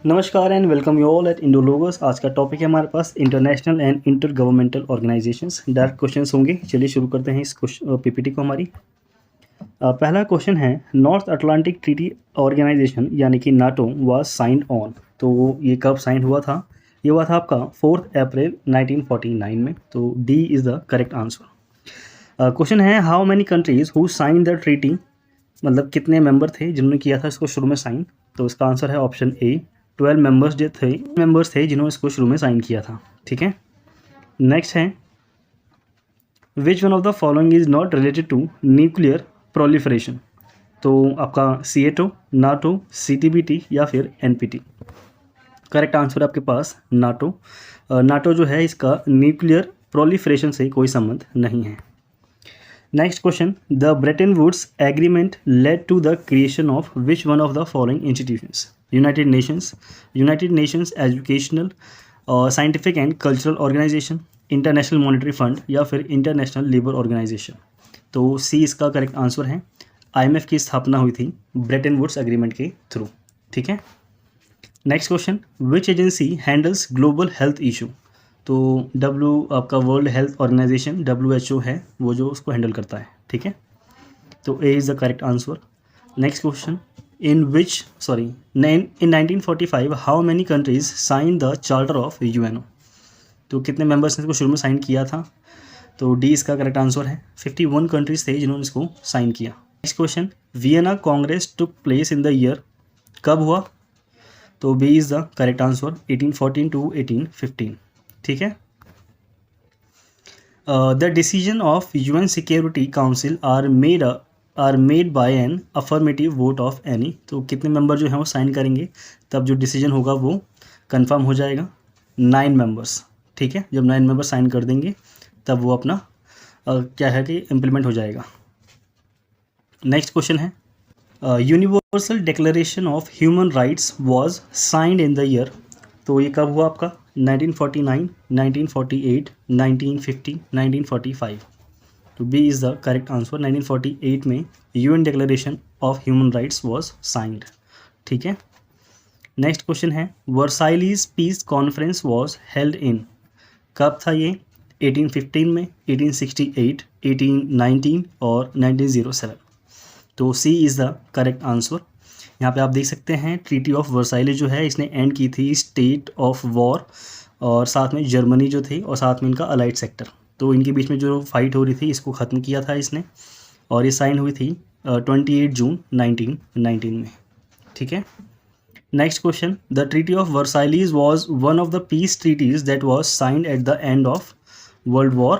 नमस्कार and welcome you all at Indologus. आज का टॉपिक है हमारे पास international and intergovernmental organisations. Direct questions होंगे। चलिए शुरू करते हैं इस पीपीटी को हमारी। पहला क्वेश्चन है, नॉर्थ अटलांटिक ट्रीटी ऑर्गेनाइजेशन यानी कि नाटो वाज साइंड ऑन। तो ये कब साइन हुआ था? ये हुआ था आपका 4 अप्रैल 1949 में। तो D is the correct answer. Question है, how many countries who sign the treaty, मतलब कितने मेंबर थे जिन्होंने किया था इसको शुरू में साइन। तो इसका आंसर है ऑप्शन ए, 12 मेंबर्स थे जिन्होंने इसको शुरू में साइन किया था। ठीक है, नेक्स्ट है, which one of the following is not related to nuclear proliferation. तो आपका सीएटो, नाटो, सीटीबीटी या फिर एनपीटी। करेक्ट आंसर आपके पास नाटो। नाटो जो है इसका न्यूक्लियर प्रोलिफरेशन से कोई संबंध नहीं है। Next question, the Bretton Woods agreement led to the creation of which one of the following institutions. United Nations educational और scientific and cultural organisation, international monetary fund या फिर इंटरनेशनल लेबर ऑर्गेनाइजेशन। तो सी इसका करेक्ट आंसर है। IMF की स्थापना हुई थी ब्रेटन वुड्स एग्रीमेंट के थ्रू। ठीक है, next question, which agency handles global health issue. तो आपका वर्ल्ड हेल्थ ऑर्गेनाइजेशन WHO है वो जो उसको हैंडल करता है। ठीक है, तो A is the correct answer. Next question, in 1945 how many countries sign the charter of UNO. तो कितने मेंबर्स ने इसको शुरू में साइन किया था? तो डी इसका करेक्ट आंसर है। 51 कंट्रीज थे जिन्होंने इसको साइन किया। Next question, Vienna Congress took place in the year, कब हुआ? तो B is the correct answer, 1814 to 1815। ठीक है, the decision of UN Security Council are made by an affirmative vote of any. तो कितने मेंबर जो हैं वो साइन करेंगे तब जो डिसीजन होगा वो कंफर्म हो जाएगा? 9 मेंबर्स। ठीक है, जब 9 मेंबर्स साइन कर देंगे तब वो अपना क्या है कि इम्प्लीमेंट हो जाएगा। नेक्स्ट क्वेश्चन है, universal declaration of human rights was signed in the year. तो ये कब हुआ आपका? 1949, 1948, 1950, 1945। तो B is the correct answer. 1948 में UN declaration of human rights was signed. ठीक है, नेक्स्ट क्वेश्चन है, Versailles peace conference was held in, कब था ये? 1815 में, 1868, 1819 और 1907। तो C is the correct answer. यहाँ पे आप देख सकते हैं ट्रीटी ऑफ वर्साइली जो है इसने एंड की थी स्टेट ऑफ वॉर, और साथ में जर्मनी जो थी और साथ में इनका अलाइड सेक्टर। तो इनके बीच में जो फाइट हो रही थी इसको ख़त्म किया था इसने, और ये साइन हुई थी 28 जून 1919 में। ठीक है, next question, the treaty of Versailles was one of the peace treaties that was signed at the end of world war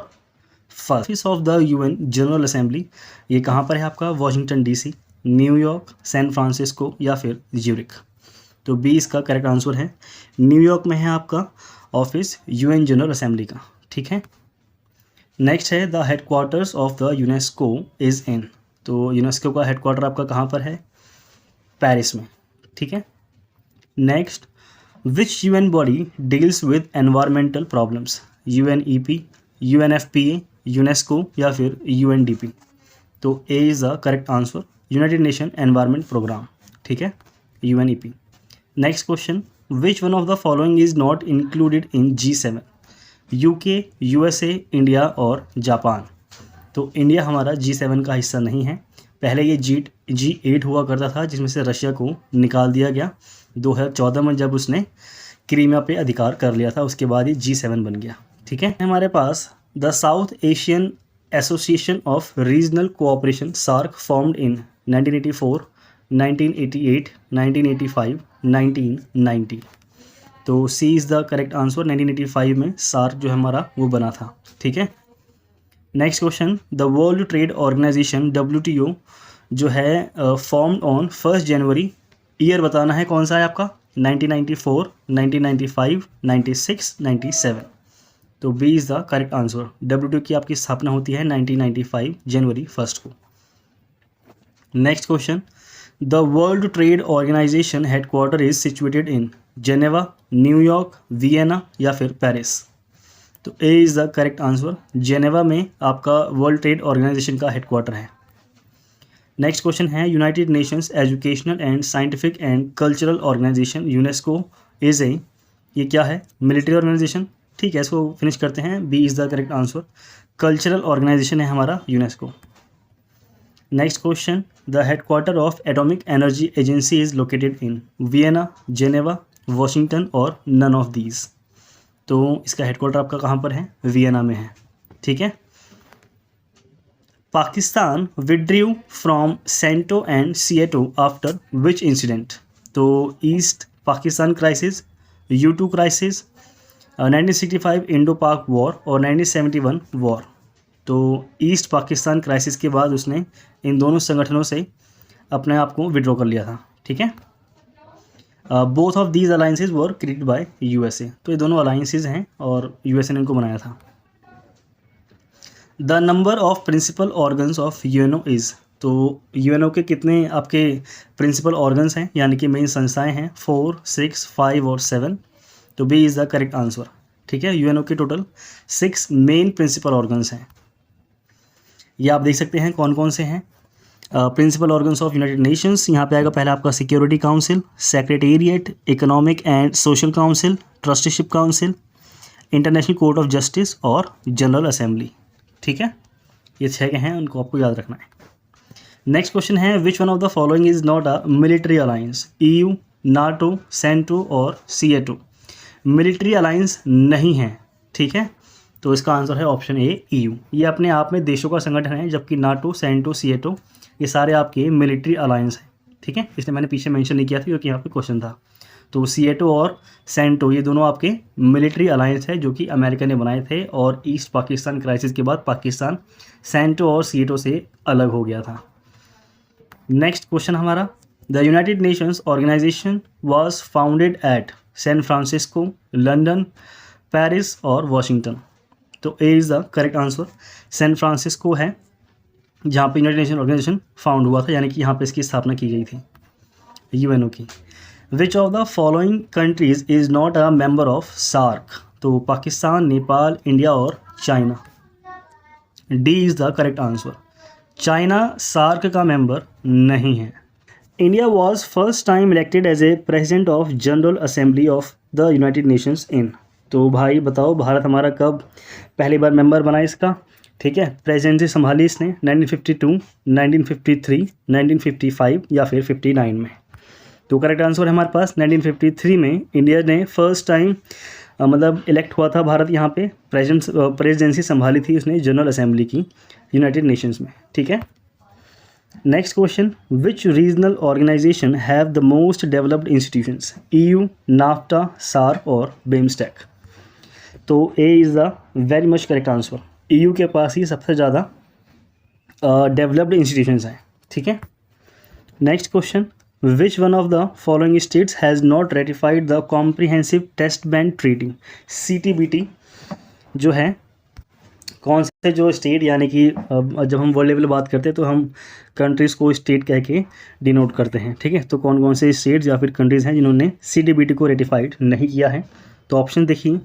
first. Office of the UN general assembly, ये कहाँ पर है आपका? Washington DC, New York, San Francisco या फिर Zurich. तो B इसका correct answer है। न्यूयॉर्क में है आपका ऑफिस यूएन जनरल असेंबली का। ठीक है, नेक्स्ट है, the headquarters of the UNESCO is in. तो यूनेस्को का हेडक्वार्टर आपका कहाँ पर है? पेरिस में। ठीक है, next, which UN body deals with environmental problems. UNEP, UNFPA, UNESCO या फिर UNDP। तो A is the correct answer, United Nation Environment Programme. ठीक है, UNEP। Next question, which one of the following is not included in G7। UK, USA, India और Japan. तो India हमारा G7 का हिस्सा नहीं है। पहले ये G8 हुआ करता था जिसमें से रशिया को निकाल दिया गया 2014 में, जब उसने क्रीमिया पे अधिकार कर लिया था। उसके बाद ये G7 बन गया। ठीक है, हमारे पास the South Asian association of regional cooperation SAARC formed in 1984, 1988, 1985, 1990। तो C is the correct answer. 1985 में सार्क जो हमारा वो बना था। ठीक है, next question, the World Trade Organisation WTO जो है फॉर्म्ड ऑन 1 जनवरी, ईयर बताना है कौन सा है आपका? 1994, 1995, 96, 97। तो B is the correct answer. WTO की आपकी स्थापना होती है 1995 जनवरी 1 को। Next question, the World Trade Organisation headquarter is situated in Geneva, New York, Vienna या फिर पेरिस। तो A is the correct answer. Geneva में आपका वर्ल्ड ट्रेड ऑर्गेनाइजेशन का हेडक्वार्टर है। नेक्स्ट क्वेश्चन है United Nations Educational and Scientific and cultural Organisation UNESCO is a, ये क्या है? Military organisation. ठीक है, इसको फिनिश करते हैं, B is the correct answer. Cultural organisation है हमारा UNESCO. Next question, the headquarter of atomic energy agency is located in Vienna, Geneva, Washington और नन ऑफ दीज। तो इसका हेडक्वार्टर आपका कहाँ पर है? वियना में है। ठीक है। Pakistan withdrew from CENTO and SEATO after which incident? तो east Pakistan crisis, U2 crisis, 1965 Indo Pak war और 1971 वॉर। तो ईस्ट पाकिस्तान क्राइसिस के बाद उसने इन दोनों संगठनों से अपने आप को विड्रॉ कर लिया था। ठीक है। Both of these alliances were created by USA। तो ये दोनों अलाइंसेज हैं और USA ने इनको बनाया था। The number of principal organs of UNO is, तो UNO के कितने आपके प्रिंसिपल ऑर्गन्स हैं यानी कि मेन संस्थाएं हैं? 4, 6, 5 और 7। तो B is the correct answer. ठीक है, UNO के टोटल 6 मेन प्रिंसिपल ऑर्गन्स हैं। ये आप देख सकते हैं कौन कौन से हैं principal organs of United Nations. यहाँ पे आएगा पहला आपका Security Council, Secretariat, Economic and Social Council, Trusteeship Council, International Court of Justice और जनरल असेंबली। ठीक है, ये 6 हैं, उनको आपको याद रखना है। नेक्स्ट क्वेश्चन है which one of the following is not a military alliance? EU, NATO, CENTO और सिएटो मिलिट्री अलायंस नहीं है। ठीक है, तो इसका आंसर है ऑप्शन ए EU। ये अपने आप में देशों का संगठन है, जबकि नाटो, सेंटो, सिएटो ये सारे आपके मिलिट्री अलायंस हैं। ठीक है, इसलिए मैंने पीछे मेंशन नहीं किया था क्योंकि यहाँ पे क्वेश्चन था। तो सिएटो और सेंटो ये दोनों आपके मिलिट्री अलायंस है जो कि अमेरिका ने बनाए थे, और ईस्ट पाकिस्तान क्राइसिस के बाद पाकिस्तान सेंटो और सिएटो से अलग हो गया था। नेक्स्ट क्वेश्चन हमारा, the United Nations Organisation was founded at San Francisco, London, Paris और वॉशिंगटन। तो A is the correct answer. San Francisco है जहाँ पे यूनाइटेड नेशन ऑर्गेनाइजेशन फाउंड हुआ था, यानी कि यहाँ पे इसकी स्थापना की गई थी UNO की। Which of the following countries is not a member of SAARC? तो पाकिस्तान, नेपाल, इंडिया और China. D is the correct answer. China SAARC का मेंबर नहीं है। India was first time elected as a president of general assembly of the United Nations in. तो भाई बताओ भारत हमारा कब पहली बार मेंबर बना इसका? ठीक है, प्रेसिडेंसी संभाली इसने 1952, 1953, 1955 या फिर 59 में। तो करेक्ट आंसर है हमारे पास 1953 में इंडिया ने फर्स्ट टाइम मतलब इलेक्ट हुआ था भारत, यहाँ पे प्रेसिडेंसी संभाली थी उसने जनरल असेंबली की यूनाइटेड नेशंस में। ठीक है। Next question, which regional organisation have the most developed institutions? EU, NAFTA, SAARC और बिम्स्टेक। तो A is the very much correct answer. EU के पास ही सबसे ज़्यादा डेवलप्ड इंस्टीट्यूशंस हैं। ठीक है। Next question, which one of the following states has not ratified the comprehensive test ban treaty? CTBT जो है, कौन से जो स्टेट, यानी कि जब हम वर्ल्ड लेवल बात करते हैं तो हम कंट्रीज़ को स्टेट कह के डिनोट करते हैं। ठीक है, तो कौन कौन से स्टेट्स या फिर कंट्रीज़ हैं जिन्होंने CTBT को रेटिफाइड नहीं किया है? तो ऑप्शन देखिए,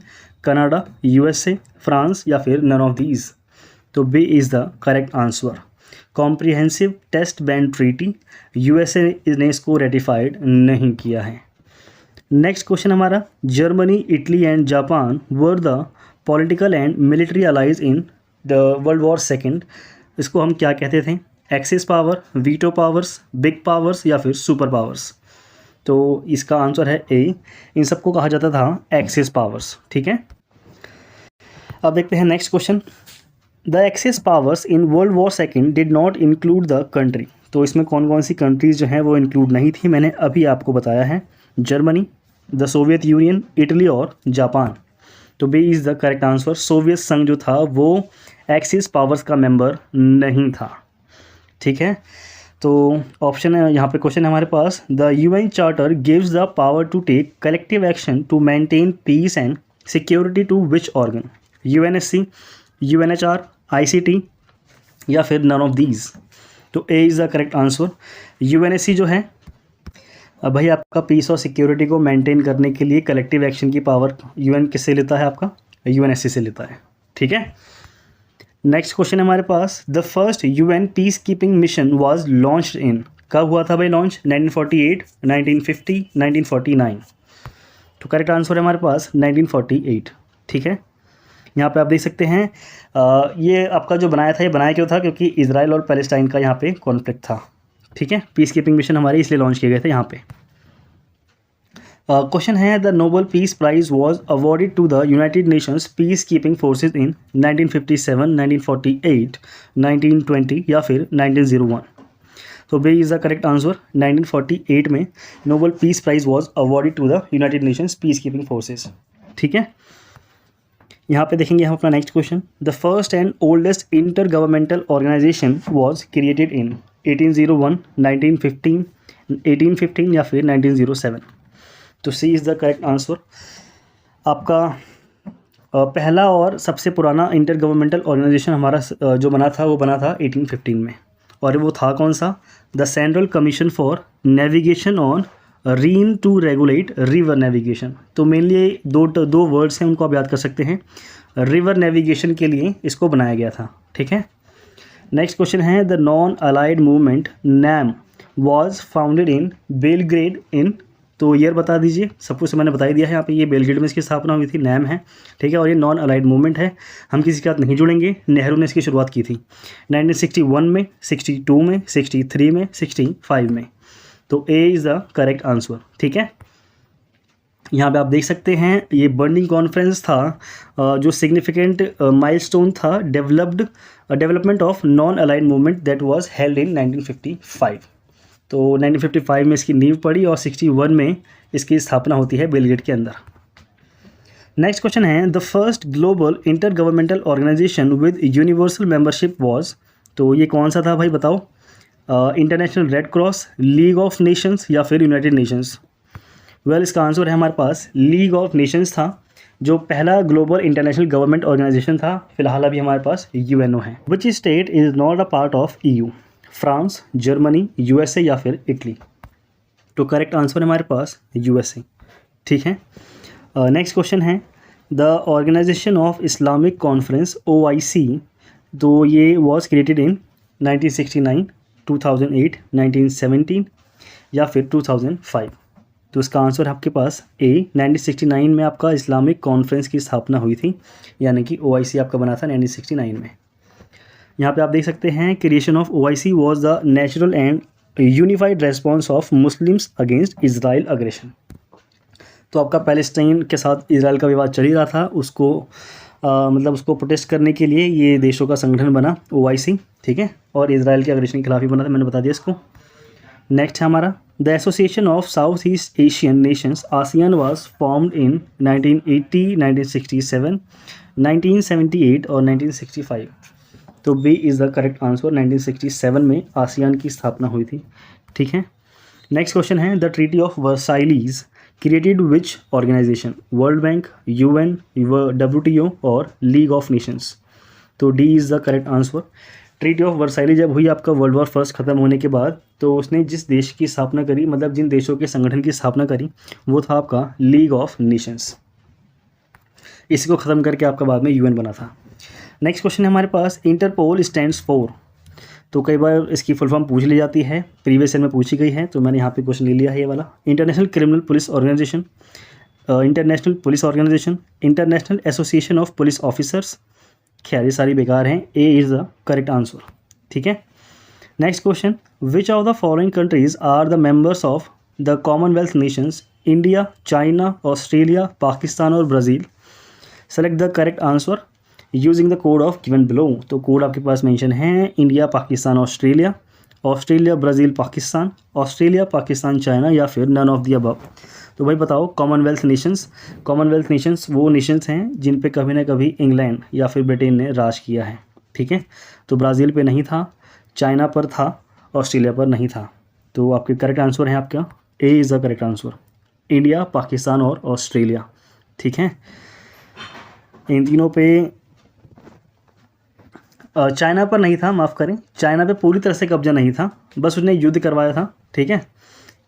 कनाडा, USA, फ्रांस या फिर नन ऑफ दीज। तो B is the correct answer. Comprehensive test ban treaty USA ने इसको रेटिफाइड नहीं किया है। नेक्स्ट क्वेश्चन हमारा, Germany, Italy and Japan were the political and military allies in the world war second. इसको हम क्या कहते थे? Axis power, veto powers, big powers या फिर सुपर पावर्स। तो इसका आंसर है ए, इन सबको कहा जाता था एक्सिस पावर्स। ठीक है। अब देखते हैं next question, the axis powers in world war second did not include the country. तो इसमें कौन कौन सी कंट्रीज़ जो हैं वो इंक्लूड नहीं थी, मैंने अभी आपको बताया है, Germany, the Soviet Union, Italy और जापान। तो B is the correct answer. Soviet संघ जो था वो एक्सिस पावर्स का मेंबर नहीं था। ठीक है, तो ऑप्शन है यहाँ पे, क्वेश्चन है हमारे पास, the UN charter gives the power to take collective action to maintain peace and security to which organ? UNSC, UNHR, ICT या फिर नन ऑफ दीज। तो A is the correct answer. UNSC जो है भाई आपका पीस और security को maintain करने के लिए कलेक्टिव एक्शन की पावर UN किससे लेता है? आपका UNSC से लेता है। ठीक है। नेक्स्ट क्वेश्चन है हमारे पास, the first UN peace keeping mission was launched in, कब हुआ था भाई लॉन्च? 1948, 1950, 1949। तो करेक्ट आंसर है हमारे पास 1948। ठीक है, यहाँ पे आप देख सकते हैं ये आपका जो बनाया था, ये बनाया क्यों था? क्योंकि इजराइल और पैलेस्टाइन का यहाँ पे कॉन्फ्लिक्ट था। ठीक है, पीस कीपिंग मिशन हमारे इसलिए लॉन्च किए गए थे यहाँ पे। क्वेश्चन है, the Nobel peace prize was awarded to the United Nations peace keeping forces इन 1957, 1948, 1920 या फिर 1901। तो B is the correct answer. 1948 में Nobel peace prize was awarded to the United Nations peace keeping forces. ठीक है, यहाँ पे देखेंगे हम अपना next question, the first and oldest inter governmental organisation was created in 1801, 1915, 1815 या फिर 1907। तो C is the correct answer. आपका पहला और सबसे पुराना इंटर गवर्नमेंटल ऑर्गेनाइजेशन हमारा जो बना था वो बना था 1815 में, और वो था कौन सा? The central commission for navigation on Rhine to regulate river navigation. तो मेनली दो वर्ड्स हैं, उनको आप याद कर सकते हैं। रिवर नेविगेशन के लिए इसको बनाया गया था। ठीक है, नेक्स्ट क्वेश्चन है, the non aligned movement NAM was founded in Belgrade in, तो ईयर बता दीजिए। सब कुछ मैंने बता ही दिया है यहाँ पे, ये बेलग्रेड में इसकी स्थापना हुई थी, नैम है। ठीक है, और ये नॉन अलाइड मूवमेंट है, हम किसी के साथ नहीं जुड़ेंगे। नेहरू ने इसकी शुरुआत की थी 1961 में, 62 में, 63 में, 65 में। तो A is the correct answer. ठीक है, यहाँ पे आप देख सकते हैं ये बर्निंग कॉन्फ्रेंस था, जो सिग्निफिकेंट माइलस्टोन था development of non aligned movement that was held इन 1955। तो 1955 में इसकी नींव पड़ी और 61 में इसकी स्थापना होती है बेलग्रेड के अंदर। नेक्स्ट क्वेश्चन है, the first global inter governmental organisation with universal membership was, तो ये कौन सा था भाई बताओ? International Red Cross, League of Nations या फिर यूनाइटेड नेशंस? वेल, इसका आंसर है हमारे पास लीग ऑफ नेशंस था, जो पहला ग्लोबल इंटरनेशनल गवर्नमेंट ऑर्गेनाइजेशन था। फिलहाल अभी हमारे पास यूएनओ है। Which state is not a part of EU? France, Germany, USA या फिर इटली? तो करेक्ट आंसर है हमारे पास यूएसए। ठीक है, नेक्स्ट क्वेश्चन है, the Organisation of Islamic Conference OIC, तो ये वॉज क्रिएटेड इन 1969, 2008, 1917 या फिर 2005? तो इसका आंसर है आपके पास ए, 1969 में आपका इस्लामिक कॉन्फ्रेंस की स्थापना हुई थी, यानी कि OIC आपका बना था 1969 में। यहाँ पे आप देख सकते हैं, creation of OIC was the natural and unified response of Muslims against Israel aggression. तो आपका पैलेस्टाइन के साथ इजराइल का विवाद चल ही रहा था, उसको मतलब उसको प्रोटेस्ट करने के लिए ये देशों का संगठन बना OIC। ठीक है, और इजराइल के अग्रेशन के खिलाफ ही बना था, मैंने बता दिया इसको। नेक्स्ट है हमारा, the association of south east Asian nations ASEAN was formed in 1980, 1967, 1978 और 1965। तो B is the correct answer. 1967 में ASEAN की स्थापना हुई थी। ठीक है, नेक्स्ट क्वेश्चन है, the treaty of Versailles created which organisation? World bank, UN, WTO और लीग ऑफ नेशंस? तो D is the correct answer. Treaty of Versailles जब हुई आपका वर्ल्ड वॉर फर्स्ट खत्म होने के बाद, तो उसने जिस देश की स्थापना करी, मतलब जिन देशों के संगठन की स्थापना करी, वो था आपका लीग ऑफ नेशंस। इसको ख़त्म करके आपका बाद में UN बना था। नेक्स्ट क्वेश्चन है हमारे पास, इंटरपोल स्टैंड्स फॉर, तो कई बार इसकी फुल फॉर्म पूछ ली जाती है, प्रीवियस ईयर में पूछी गई है, तो मैंने यहाँ पे क्वेश्चन ले लिया है ये वाला। International criminal police organisation, international police organisation, international association of police officers? खैर ये सारी बेकार हैं, A is the correct answer. ठीक है, next question, which of the following countries are the members of the commonwealth nations? India, China, Australia, Pakistan और Brazil? Select the correct answer using the code of given below. तो code आपके पास mention है, India, Pakistan, Australia, Australia, Brazil, Pakistan, Australia, Pakistan, China या फिर none of the above? तो भाई बताओ, कॉमनवेल्थ नेशंस वो नेशंस हैं जिन पे कभी ना कभी इंग्लैंड या फिर ब्रिटेन ने राज किया है। ठीक है, तो ब्राज़ील पे नहीं था, चाइना पर था, ऑस्ट्रेलिया पर नहीं था। तो आपके करेक्ट आंसर है आपका ए is the correct answer, India, Pakistan और ऑस्ट्रेलिया। ठीक है, इन तीनों पे चाइना पर नहीं था, माफ़ करें, चाइना पे पूरी तरह से कब्जा नहीं था, बस उसने युद्ध करवाया था। ठीक है,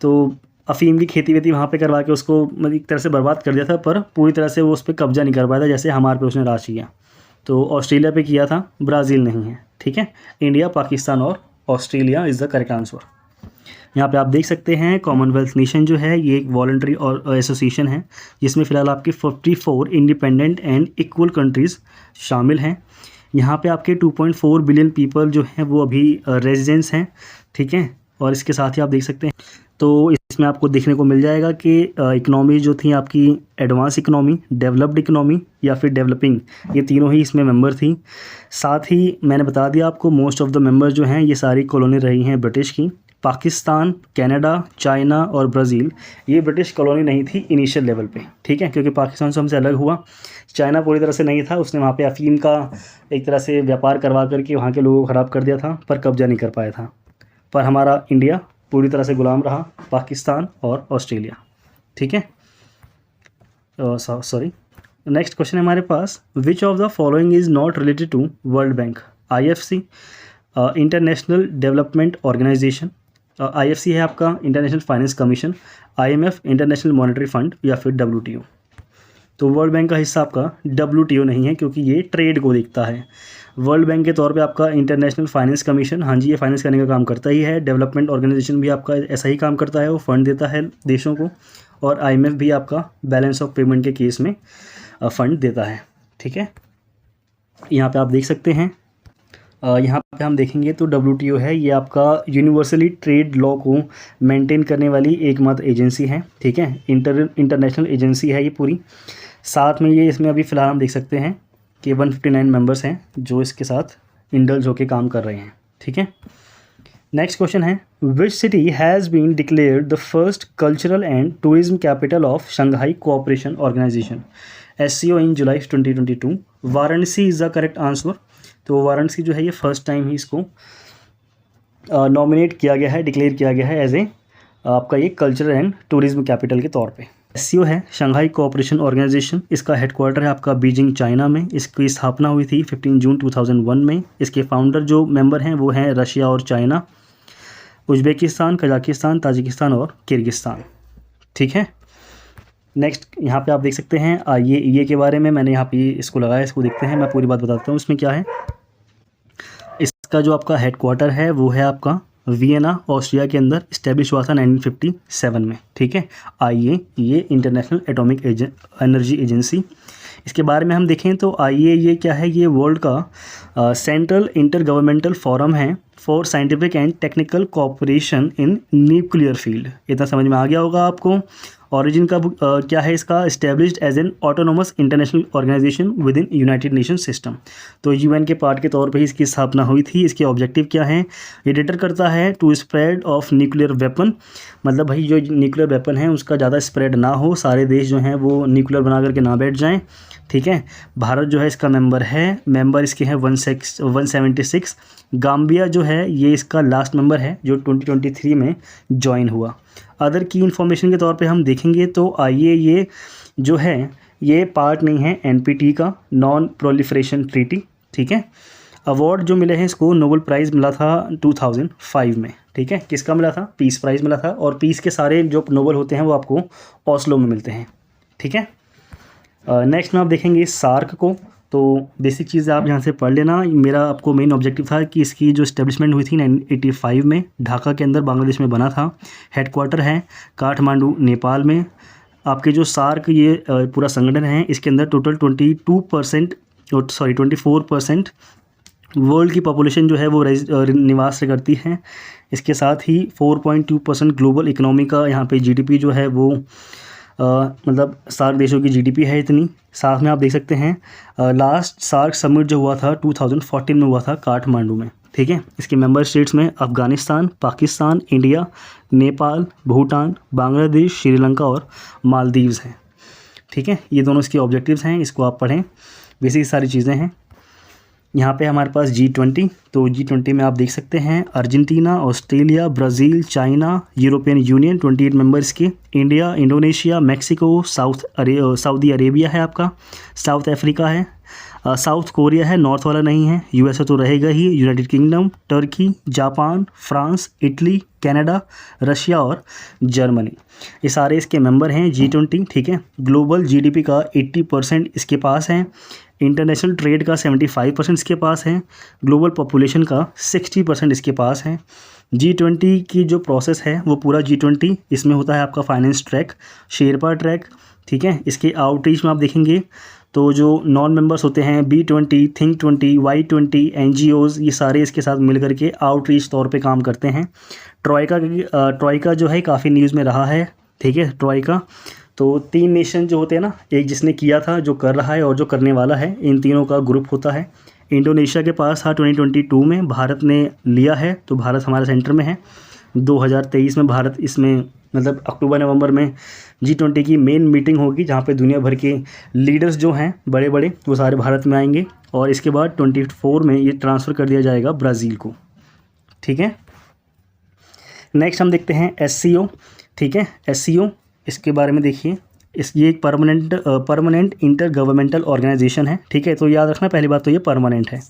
तो अफ़ीम की खेती वेती वहाँ पे करवा के उसको मतलब एक तरह से बर्बाद कर दिया था, पर पूरी तरह से वो उस पर कब्जा नहीं कर पाया था, जैसे हमारे पे उसने राज किया। तो ऑस्ट्रेलिया पे किया था, ब्राज़ील नहीं है, ठीक है। इंडिया, पाकिस्तान और Australia is the correct answer. यहाँ पे आप देख सकते हैं कॉमनवेल्थ नेशन जो है ये एक वॉलंटरी और एसोसिएशन है जिसमें फ़िलहाल आपकी 44 इंडिपेंडेंट एंड इक्वल कंट्रीज़ शामिल हैं। यहाँ पे आपके 2.4 बिलियन पीपल जो हैं वो अभी रेजिडेंट्स हैं, ठीक है। और इसके साथ ही आप देख सकते हैं तो इसमें आपको देखने को मिल जाएगा कि इकनॉमी जो थी आपकी एडवांस इकनॉमी, डेवलप्ड इकनॉमी या फिर डेवलपिंग, ये तीनों ही इसमें मेंबर थी। साथ ही मैंने बता दिया आपको मोस्ट ऑफ द मेंबर जो हैं ये सारी कॉलोनी रही हैं ब्रिटिश की। पाकिस्तान, कनाडा, चाइना और ब्राज़ील ये ब्रिटिश कॉलोनी नहीं थी इनिशियल लेवल पे, ठीक है, क्योंकि पाकिस्तान से हमसे अलग हुआ। चाइना पूरी तरह से नहीं था, उसने वहाँ पे अफ़ीम का एक तरह से व्यापार करवा करके वहाँ के लोगों को ख़राब कर दिया था, पर कब्जा नहीं कर पाया था। पर हमारा इंडिया पूरी तरह से गुलाम रहा पाकिस्तान और ऑस्ट्रेलिया, ठीक है। सॉरी, नेक्स्ट क्वेश्चन है हमारे पास, which of the following is not related to world bank? IFC, international development organisation, IFC है आपका international finance commission, IMF international monetary fund या फिर WTO। तो वर्ल्ड बैंक का हिस्सा आपका WTO नहीं है क्योंकि ये ट्रेड को देखता है। वर्ल्ड बैंक के तौर पे आपका इंटरनेशनल फाइनेंस कमीशन, हाँ जी, ये फाइनेंस करने का काम करता ही है। डेवलपमेंट ऑर्गेनाइजेशन भी आपका ऐसा ही काम करता है, वो फंड देता है देशों को। और IMF भी आपका बैलेंस ऑफ पेमेंट के केस में फ़ंड देता है, ठीक है। यहाँ पे आप देख सकते हैं, यहाँ पे हम देखेंगे तो WTO है ये आपका यूनिवर्सली ट्रेड लॉ को मेंटेन करने वाली एकमात्र एजेंसी है, ठीक है। इंटरनेशनल एजेंसी है ये पूरी। साथ में ये इसमें अभी फ़िलहाल हम देख सकते हैं कि 159 मेंबर्स हैं जो इसके साथ इंडल्ज होकर काम कर रहे हैं, ठीक है। नेक्स्ट क्वेश्चन है, which city has been declared the first cultural and tourism capital of Shanghai Cooperation Organisation SCO in July 2022? Varanasi is the correct answer. तो वाराणसी जो है ये फर्स्ट टाइम ही इसको नॉमिनेट किया गया है, डिक्लेयर किया गया है एज ए आपका ये कल्चरल एंड टूरिज्म कैपिटल के तौर पे। SCO है शंघाई कोऑपरेशन ऑर्गेनाइजेशन, इसका हेडक्वार्टर है आपका बीजिंग चाइना में। इसकी स्थापना हुई थी 15 जून 2001 में। इसके फाउंडर जो मेंबर हैं वो हैं रशिया और चाइना, उज्बेकिस्तान, कजाकिस्तान, ताजिकिस्तान और किर्गिस्तान, ठीक है। नेक्स्ट यहाँ पे आप देख सकते हैं ये के बारे में मैंने यहाँ पे इसको लगाया, इसको देखते हैं, मैं पूरी बात बताता हूँ इसमें क्या है। इसका जो आपका हेडक्वार्टर है वो है आपका वियना, ऑस्ट्रिया के अंदर। इस्टेब्लिश हुआ था 1957 में, ठीक है। IEA ये इंटरनेशनल एटॉमिक एनर्जी एजेंसी। इसके बारे में हम देखें तो IEA ये क्या है, ये वर्ल्ड का सेंट्रल इंटर गवर्नमेंटल फोरम है for scientific and technical cooperation in nuclear field. इतना समझ में आ गया होगा आपको। ओरिजिन का क्या है इसका, established as an autonomous international organisation within United Nation system. तो UN के पार्ट के तौर पे ही इसकी स्थापना हुई थी। इसके ऑब्जेक्टिव क्या हैं, ये डिटर करता है to spread of nuclear weapon, मतलब भाई जो न्यूक्लियर वेपन है उसका ज़्यादा स्प्रेड ना हो, सारे देश जो हैं वो न्यूक्लियर बना करके ना बैठ जाएँ, ठीक है। भारत जो है इसका मेंबर है, मेंबर इसके हैं 176। गाम्बिया जो है ये इसका लास्ट मेंबर है जो 2023 में ज्वाइन हुआ। अदर की इन्फॉर्मेशन के तौर पे हम देखेंगे तो IEA ये जो है ये पार्ट नहीं है NPT का, नॉन प्रोलिफरेशन ट्रीटी, ठीक है। अवार्ड जो मिले हैं इसको, नोबेल प्राइज़ मिला था 2005 में, ठीक है। किसका मिला था, पीस प्राइज़ मिला था। और पीस के सारे जो नोबेल होते हैं वो आपको ऑस्लो में मिलते हैं, ठीक है। नेक्स्ट में आप देखेंगे सार्क को, तो बेसिक चीज़ आप यहाँ से पढ़ लेना। मेरा आपको मेन ऑब्जेक्टिव था कि इसकी जो इस्टेब्लिशमेंट हुई थी 1985 में ढाका के अंदर बांग्लादेश में बना था। हेडक्वार्टर है काठमांडू नेपाल में। आपके जो सार्क ये पूरा संगठन है इसके अंदर टोटल 24% वर्ल्ड की पॉपुलेशन जो है वो निवास करती है। इसके साथ ही 4.2% ग्लोबल इकनॉमी का यहाँ पे GDP जो है वो मतलब सार्क देशों की GDP है इतनी। साथ में आप देख सकते हैं लास्ट सार्क समिट जो हुआ था 2014 में हुआ था काठमांडू में, ठीक है। इसके मेंबर स्टेट्स में अफ़गानिस्तान, पाकिस्तान, इंडिया, नेपाल, भूटान, बांग्लादेश, श्रीलंका और मालदीव्स हैं, ठीक है। ये दोनों इसके ऑब्जेक्टिव्स हैं, इसको आप पढ़ें, बेसिक सारी चीज़ें हैं। यहाँ पे हमारे पास G20, तो G20 में आप देख सकते हैं Argentina, Australia, Brazil, China, European Union 28 members के, India, Indonesia, Mexico, Saudi Arabia है आपका, साउथ अफ्रीका है, साउथ कोरिया है, नॉर्थ वाला नहीं है। यूएसए तो रहेगा ही। United Kingdom, Turkey, Japan, France, Italy, Canada, Russia और जर्मनी, ये सारे इसके मेंबर हैं G20। ठीक है, ग्लोबल जीडीपी का 80% इसके पास है। इंटरनेशनल ट्रेड का 75% इसके पास है। ग्लोबल पॉपुलेशन का 60% इसके पास है। G20 की जो प्रोसेस है वो पूरा G20 इसमें होता है आपका फाइनेंस ट्रैक, शेरपा ट्रैक। ठीक है, इसके आउटरीच में आप देखेंगे तो जो नॉन मेंबर्स होते हैं B20, थिंक 20, Y20, NGOs, ये सारे इसके साथ मिल करके आउटरीच तौर पे काम करते हैं। ट्रॉइका जो है काफ़ी न्यूज़ में रहा है। ठीक है, ट्रॉइका तो 3 नेशन जो होते हैं ना, एक जिसने किया था, जो कर रहा है और जो करने वाला है, इन तीनों का ग्रुप होता है। इंडोनेशिया के पास था 2022 में, भारत ने लिया है, तो भारत हमारे सेंटर में है। 2023 में भारत इसमें मतलब अक्टूबर नवंबर में G20 की मेन मीटिंग होगी, जहाँ पे दुनिया भर के लीडर्स जो हैं बड़े बड़े वो सारे भारत में आएंगे, और इसके बाद 24 में ये ट्रांसफ़र कर दिया जाएगा ब्राज़ील को। ठीक है, नेक्स्ट हम देखते हैं SCO। ठीक है, SCO इसके बारे में देखिए, ये एक परमानेंट इंटर गवर्नमेंटल ऑर्गेनाइजेशन है। ठीक है, तो याद रखना पहली बात तो ये परमानेंट है।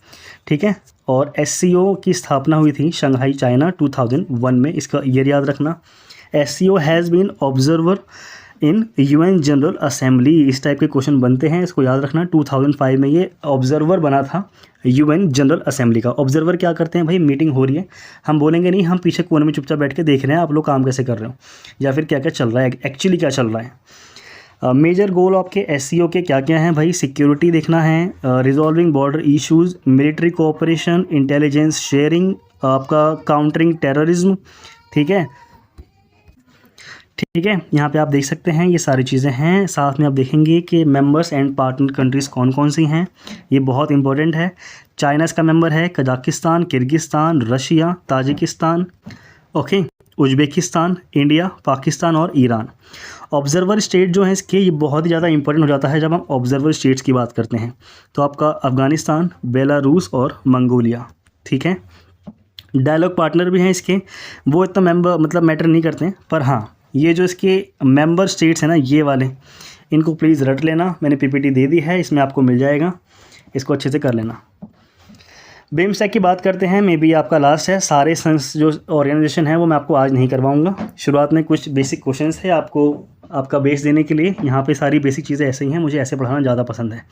ठीक है, और SCO की स्थापना हुई थी शंघाई चाइना 2001 में, इसका ईयर याद रखना। SCO has been observer in UN general assembly, इस टाइप के क्वेश्चन बनते हैं, इसको याद रखना। 2005 में ये ऑब्जर्वर बना था UN जनरल असेंबली का। ऑब्जर्वर क्या करते हैं भाई, मीटिंग हो रही है, हम बोलेंगे नहीं हम पीछे कोने में चुपचाप बैठ के देख रहे हैं आप लोग काम कैसे कर रहे हो, या फिर क्या क्या चल रहा है, एक्चुअली क्या चल रहा है। मेजर गोल आपके SCO के क्या क्या हैं भाई, सिक्योरिटी देखना है, resolving border issues, military cooperation, intelligence sharing, आपका काउंटरिंग टेररिज्म। ठीक है, ठीक है, यहाँ पे आप देख सकते हैं ये सारी चीज़ें हैं। साथ में आप देखेंगे कि मेंबर्स एंड पार्टनर कंट्रीज़ कौन कौन सी हैं, ये बहुत इंपॉर्टेंट है। चाइना इसका मेंबर है, Kazakhstan, Kyrgyzstan, Russia, Tajikistan, okay, Uzbekistan, India, Pakistan और ईरान। ऑब्जर्वर स्टेट जो है इसके, ये बहुत ही ज़्यादा इंपॉर्टेंट हो जाता है जब हम ऑब्जर्वर स्टेट्स की बात करते हैं, तो आपका अफ़गानिस्तान, बेलारूस और मंगोलिया। ठीक है, डायलॉग पार्टनर भी हैं इसके, वो इतना मैटर नहीं करते हैं, पर हाँ ये जो इसके मेंबर स्टेट्स हैं ना, ये वाले, इनको प्लीज़ रट लेना, मैंने PPT दे दी है, इसमें आपको मिल जाएगा, इसको अच्छे से कर लेना। बिम्स्टेक की बात करते हैं, मे बी आपका लास्ट है। सारे जो ऑर्गेनाइजेशन है वो मैं आपको आज नहीं करवाऊंगा, शुरुआत में कुछ बेसिक क्वेश्चंस है आपको आपका बेस देने के लिए। यहाँ पे सारी बेसिक चीज़ें ऐसे ही हैं, मुझे ऐसे पढ़ाना ज़्यादा पसंद है।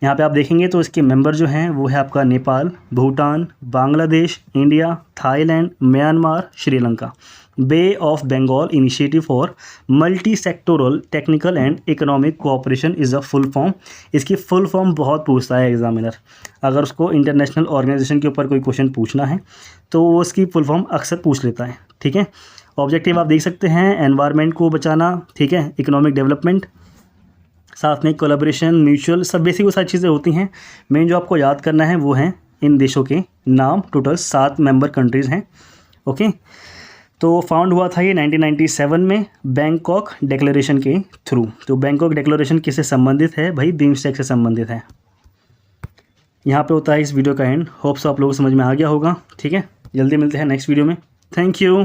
यहाँ पे आप देखेंगे तो इसके मेंबर जो हैं वो है आपका Nepal, Bhutan, Bangladesh, India, Thailand, Myanmar, Sri Lanka. Bay of Bengal initiative for multi sectoral technical and economic cooperation is a full form. इसकी फुल फॉर्म बहुत पूछता है एग्जामिनर, अगर उसको इंटरनेशनल ऑर्गेनाइजेशन के ऊपर कोई क्वेश्चन पूछना है तो वो उसकी फुल फॉर्म अक्सर पूछ लेता है। ठीक है, ऑब्जेक्टिव आप देख सकते हैं, एनवायरनमेंट को बचाना, ठीक है, इकोनॉमिक डेवलपमेंट, साथ में कोलैबोरेशन, म्यूचुअल, सब बेसिक वो सारी चीज़ें होती हैं। मेन जो आपको याद करना है वो हैं इन देशों के नाम, टोटल 7 मेंबर कंट्रीज़ हैं। ओके, तो फाउंड हुआ था ये 1997 में बैंकॉक डिक्लेरेशन के थ्रू। तो बैंकॉक डिक्लेरेशन किससे संबंधित है भाई, बिम्स्टेक से संबंधित है। यहाँ पे होता है इस वीडियो का एंड। होप्स आप लोगों को समझ में आ गया होगा। ठीक है, जल्दी मिलते हैं नेक्स्ट वीडियो में। Thank you.